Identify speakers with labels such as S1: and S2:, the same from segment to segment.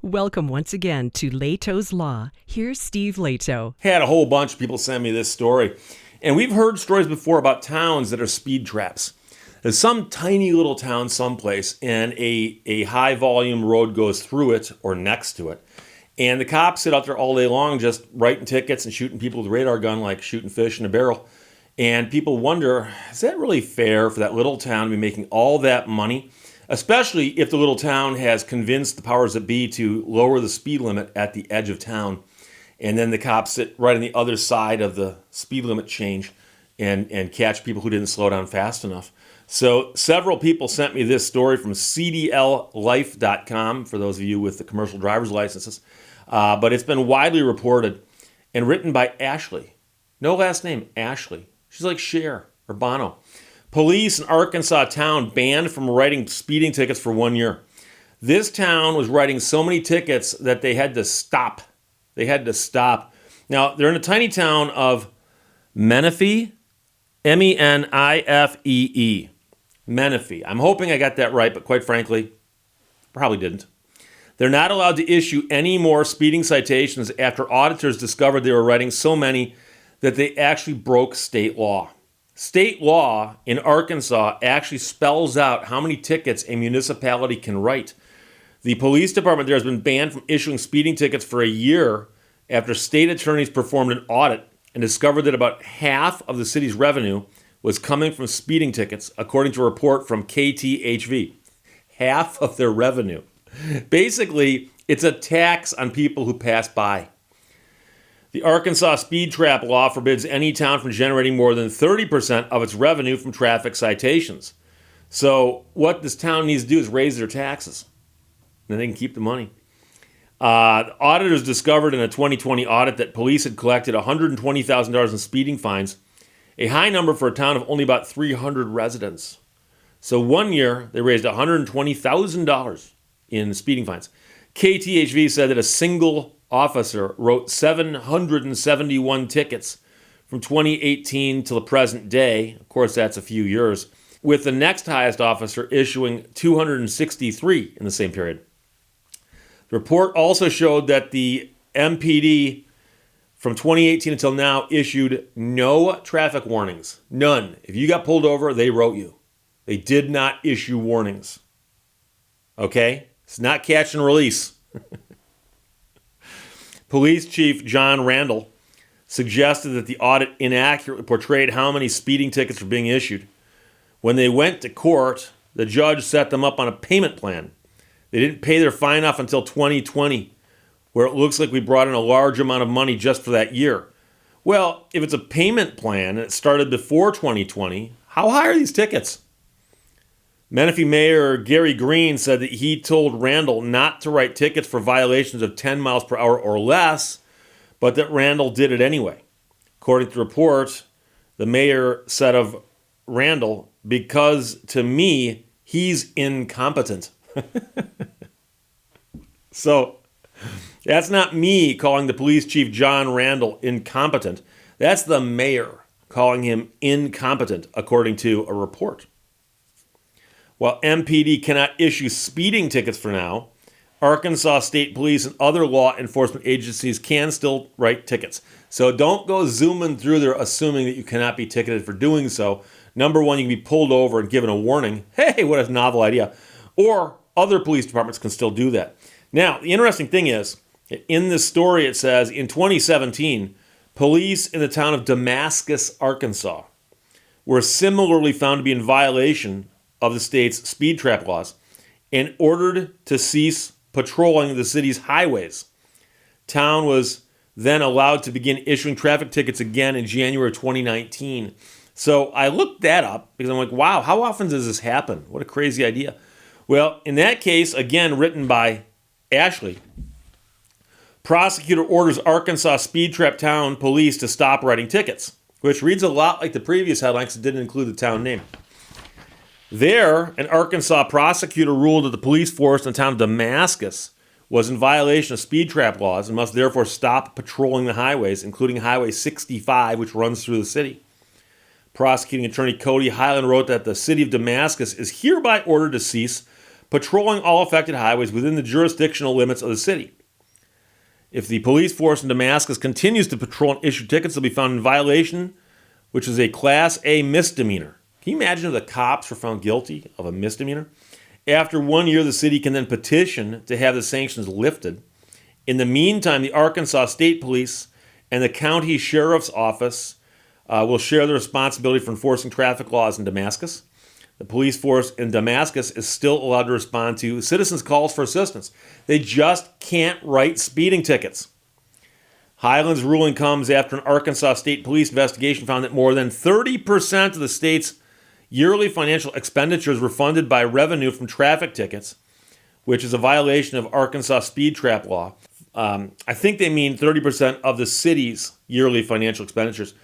S1: Welcome once again to Lehto's Law. Here's Steve Lehto.
S2: Had a whole bunch of people send me this story. And we've heard stories before about towns that are speed traps. There's some tiny little town someplace and a high volume road goes through it or next to it. And the cops sit out there all day long just writing tickets and shooting people with a radar gun like shooting fish in a barrel. And people wonder, is that really fair for that little town to be making all that money? Especially if the little town has convinced the powers that be to lower the speed limit at the edge of town. And then the cops sit right on the other side of the speed limit change and catch people who didn't slow down fast enough. So several people sent me this story from cdllife.com, for those of you with the commercial driver's licenses. But it's been widely reported and written by Ashley. No last name, Ashley. She's like Cher or Bono. Police in Arkansas town banned from writing speeding tickets for 1 year. This town was writing so many tickets that they had to stop. Now, they're in a tiny town of Menifee, Menifee. Menifee. I'm hoping I got that right, but quite frankly, probably didn't. They're not allowed to issue any more speeding citations after auditors discovered they were writing so many that they actually broke state law. State law in Arkansas actually spells out how many tickets a municipality can write. The police department there has been banned from issuing speeding tickets for a year after state attorneys performed an audit and discovered that about half of the city's revenue was coming from speeding tickets, according to a report from KTHV. Half of their revenue. Basically, it's a tax on people who pass by. The Arkansas speed trap law forbids any town from generating more than 30% of its revenue from traffic citations. So what this town needs to do is raise their taxes. Then they can keep the money. The auditors discovered in a 2020 audit that police had collected $120,000 in speeding fines, a high number for a town of only about 300 residents. So 1 year, they raised $120,000 in speeding fines. KTHV said that a single officer wrote 771 tickets from 2018 to the present day. Of course, that's a few years, with the next highest officer issuing 263 in the same period. The report also showed that the MPD from 2018 until now issued no traffic warnings. None. If you got pulled over, they wrote you. They did not issue warnings. Okay? It's not catch and release. Police Chief John Randall suggested that the audit inaccurately portrayed how many speeding tickets were being issued. When they went to court, the judge set them up on a payment plan. They didn't pay their fine off until 2020, where it looks like we brought in a large amount of money just for that year. Well, if it's a payment plan and it started before 2020, how high are these tickets? Menifee Mayor Gary Green said that he told Randall not to write tickets for violations of 10 miles per hour or less, but that Randall did it anyway. According to the report, the mayor said of Randall, "Because to me, he's incompetent." So, that's not me calling the police chief John Randall incompetent. That's the mayor calling him incompetent, according to a report. While MPD cannot issue speeding tickets for now, Arkansas State Police and other law enforcement agencies can still write tickets. So don't go zooming through there assuming that you cannot be ticketed for doing so. Number one, you can be pulled over and given a warning. Hey, what a novel idea. Or other police departments can still do that. Now, the interesting thing is, in this story it says, in 2017, police in the town of Damascus, Arkansas, were similarly found to be in violation of the state's speed trap laws and ordered to cease patrolling the city's highways. Town was then allowed to begin issuing traffic tickets again in January 2019. So I looked that up because I'm like, wow, how often does this happen? What a crazy idea. Well, in that case, again, written by Ashley, prosecutor orders Arkansas speed trap town police to stop writing tickets, which reads a lot like the previous headlines that didn't include the town name. There, an Arkansas prosecutor ruled that the police force in the town of Damascus was in violation of speed trap laws and must therefore stop patrolling the highways, including Highway 65, which runs through the city. Prosecuting attorney Cody Highland wrote that the city of Damascus is hereby ordered to cease patrolling all affected highways within the jurisdictional limits of the city. If the police force in Damascus continues to patrol and issue tickets, they'll be found in violation, which is a Class A misdemeanor. Can you imagine if the cops were found guilty of a misdemeanor? After 1 year, the city can then petition to have the sanctions lifted. In the meantime, the Arkansas State Police and the County Sheriff's Office will share the responsibility for enforcing traffic laws in Damascus. The police force in Damascus is still allowed to respond to citizens' calls for assistance. They just can't write speeding tickets. Highland's ruling comes after an Arkansas State Police investigation found that more than 30% of the state's yearly financial expenditures were funded by revenue from traffic tickets, which is a violation of Arkansas speed trap law. I think they mean 30% of the city's yearly financial expenditures.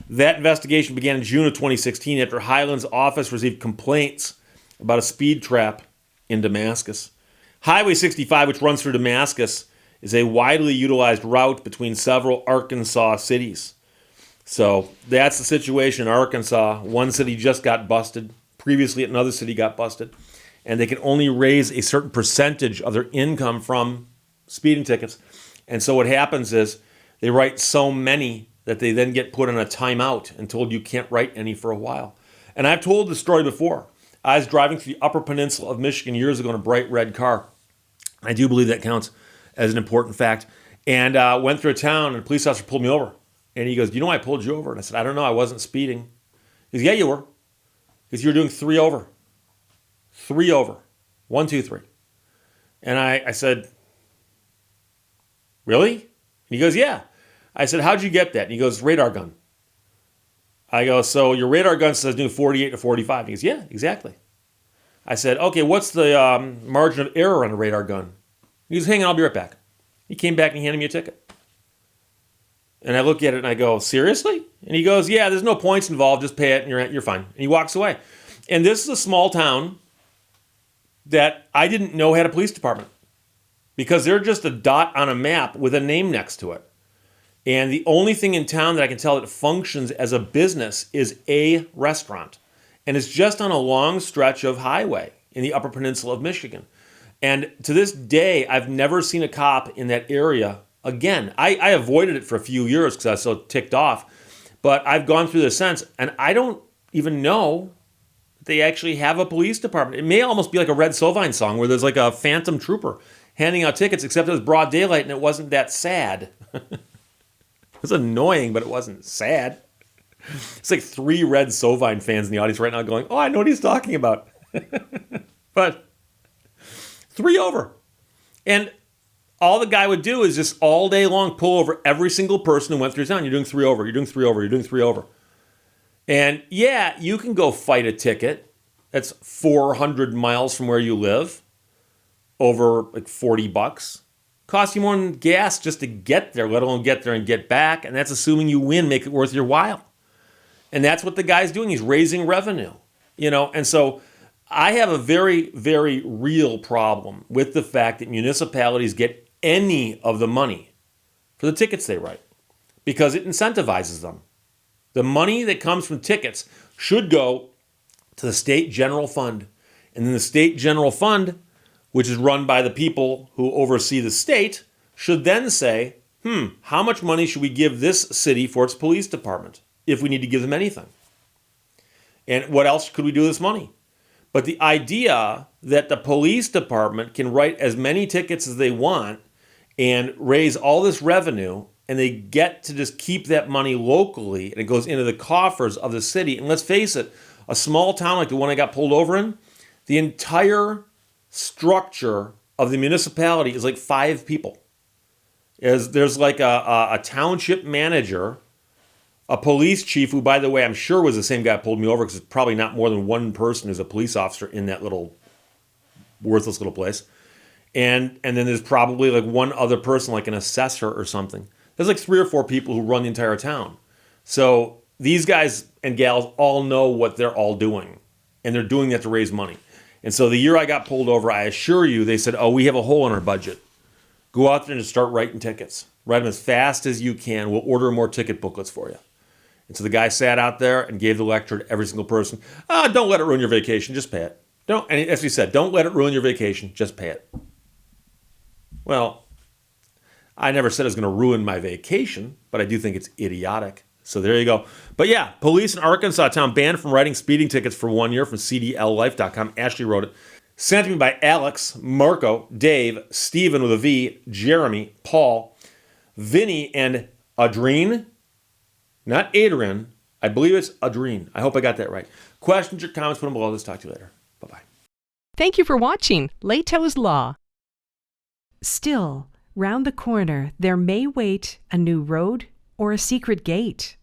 S2: That investigation began in June of 2016 after Highland's office received complaints about a speed trap in Damascus. Highway 65, which runs through Damascus, is a widely utilized route between several Arkansas cities. So that's the situation in Arkansas. One city just got busted. Previously, another city got busted. And they can only raise a certain percentage of their income from speeding tickets. And so what happens is they write so many that they then get put on a timeout and told you can't write any for a while. And I've told this story before. I was driving through the Upper Peninsula of Michigan years ago in a bright red car. I do believe that counts as an important fact. And went through a town, and a police officer pulled me over. And he goes, "Do you know why I pulled you over?" And I said, "I don't know. I wasn't speeding." He goes, "Yeah, you were. Because you were doing 3 over. 3 over. 1, 2, 3. And I said, "Really?" And he goes, "Yeah." I said, "How'd you get that?" And he goes, "Radar gun." I go, "So your radar gun says doing 48 to 45. And he goes, "Yeah, exactly." I said, "Okay, what's the margin of error on a radar gun?" He goes, "Hang on, I'll be right back." He came back and he handed me a ticket. And I look at it and I go, "Seriously?" And he goes, "Yeah, there's no points involved. Just pay it and you're fine." And he walks away. And this is a small town that I didn't know had a police department because they're just a dot on a map with a name next to it. And the only thing in town that I can tell that functions as a business is a restaurant. And it's just on a long stretch of highway in the Upper Peninsula of Michigan. And to this day, I've never seen a cop in that area again. I avoided it for a few years because I was so ticked off. But I've gone through this since, and I don't even know that they actually have a police department. It may almost be like a Red Sovine song where there's like a phantom trooper handing out tickets, except it was broad daylight and it wasn't that sad. It was annoying, but it wasn't sad. It's like 3 Red Sovine fans in the audience right now going, "Oh, I know what he's talking about." But 3 over. And all the guy would do is just all day long pull over every single person who went through his town. "You're doing 3 over, you're doing 3 over, you're doing 3 over." And yeah, you can go fight a ticket that's 400 miles from where you live over like $40. Costs you more than gas just to get there, let alone get there and get back. And that's assuming you win, make it worth your while. And that's what the guy's doing. He's raising revenue, And so I have a very, very real problem with the fact that municipalities get any of the money for the tickets they write because it incentivizes them. The money that comes from tickets should go to the state general fund. And then the state general fund, which is run by the people who oversee the state, should then say, how much money should we give this city for its police department if we need to give them anything? And what else could we do with this money? But the idea that the police department can write as many tickets as they want and raise all this revenue, and they get to just keep that money locally, and it goes into the coffers of the city. And let's face it, a small town like the one I got pulled over in, the entire structure of the municipality is like 5 people. There's like a township manager, a police chief, who, by the way, I'm sure was the same guy who pulled me over because it's probably not more than one person who's a police officer in that little worthless little place. And then there's probably like one other person, like an assessor or something. There's like 3 or 4 people who run the entire town. So these guys and gals all know what they're all doing. And they're doing that to raise money. And so the year I got pulled over, I assure you, they said, "Oh, we have a hole in our budget. Go out there and just start writing tickets. Write them as fast as you can. We'll order more ticket booklets for you." And so the guy sat out there and gave the lecture to every single person. "Don't let it ruin your vacation. Just pay it. And as we said, don't let it ruin your vacation. Just pay it. Well, I never said it was going to ruin my vacation, but I do think it's idiotic. So there you go. But yeah, police in Arkansas town banned from writing speeding tickets for 1 year from cdllife.com. Ashley wrote it. Sent to me by Alex, Marco, Dave, Stephen with a V, Jeremy, Paul, Vinny, and Adrien. Not Adrian. I believe it's Adrien. I hope I got that right. Questions or comments, put them below. Let's talk to you later. Bye-bye.
S1: Thank you for watching Lehto's Law. Still, round the corner, there may wait a new road or a secret gate.